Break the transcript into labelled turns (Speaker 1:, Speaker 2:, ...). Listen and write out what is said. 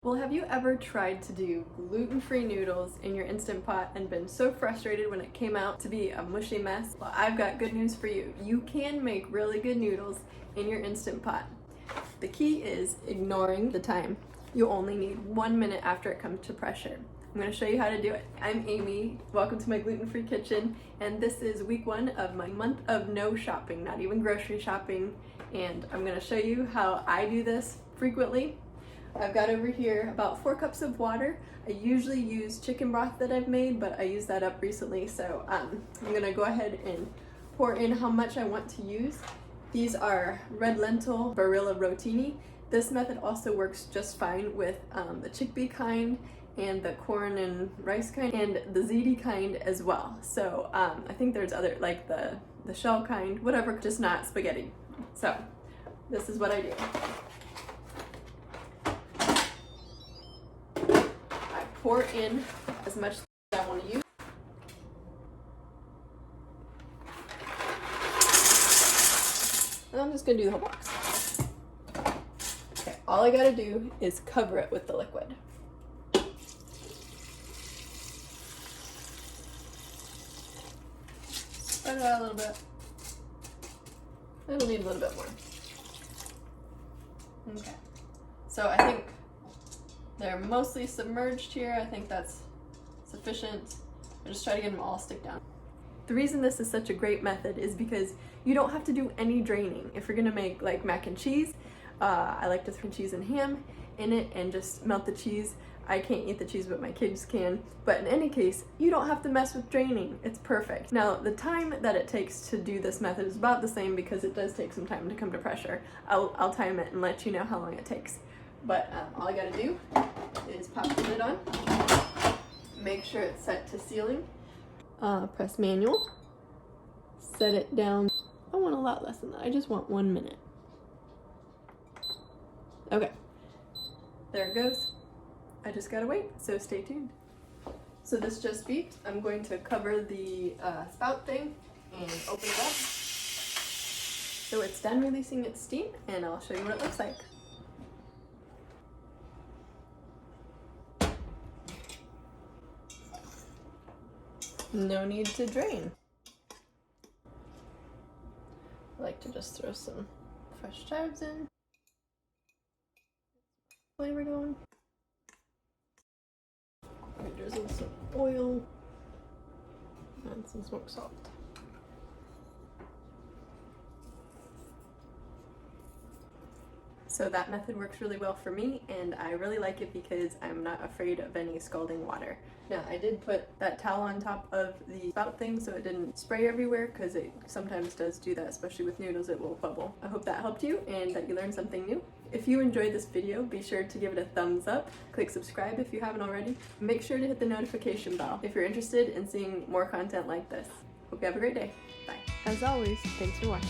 Speaker 1: Well, have you ever tried to do gluten-free noodles in your Instant Pot and been so frustrated when it came out to be a mushy mess? Well, I've got good news for you. You can make really good noodles in your Instant Pot. The key is ignoring the time. You only need 1 minute after it comes to pressure. I'm going to show you how to do it. I'm Amy. Welcome to my gluten-free kitchen, and this is week 1 of my month of no shopping, not even grocery shopping, and I'm going to show you how I do this frequently. I've got over here about 4 cups of water. I usually use chicken broth that I've made, but I used that up recently, so I'm gonna go ahead and pour in how much I want to use. These are red lentil barilla rotini. This method also works just fine with the chickpea kind and the corn and rice kind and the ziti kind as well. So I think there's other, like the shell kind, whatever, just not spaghetti. So this is what I do. Pour in as much as I want to use. And I'm just going to do the whole box. Okay, all I got to do is cover it with the liquid. Spread it out a little bit. It'll need a little bit more. Okay, so I think they're mostly submerged here. I think that's sufficient. I just try to get them all stick down. The reason this is such a great method is because you don't have to do any draining. If you're gonna make like mac and cheese, I like to throw cheese and ham in it and just melt the cheese. I can't eat the cheese, but my kids can. But in any case, you don't have to mess with draining. It's perfect. Now, the time that it takes to do this method is about the same because it does take some time to come to pressure. I'll time it and let you know how long it takes. But all I gotta do is pop the lid on, make sure it's set to sealing, press manual, set it down. I want a lot less than that, I just want 1 minute. Okay, there it goes. I just gotta wait, so stay tuned. So this just beeped. I'm going to cover the spout thing and open it up. So it's done releasing its steam, and I'll show you what it looks like. No need to drain. I like to just throw some fresh chives in. Flavor going. Drizzle some oil and some smoked salt. So that method works really well for me, and I really like it because I'm not afraid of any scalding water. Now, I did put that towel on top of the spout thing so it didn't spray everywhere, because it sometimes does do that, especially with noodles, it will bubble. I hope that helped you and that you learned something new. If you enjoyed this video, be sure to give it a thumbs up, click subscribe if you haven't already. Make sure to hit the notification bell if you're interested in seeing more content like this. Hope you have a great day. Bye. As always, thanks for watching.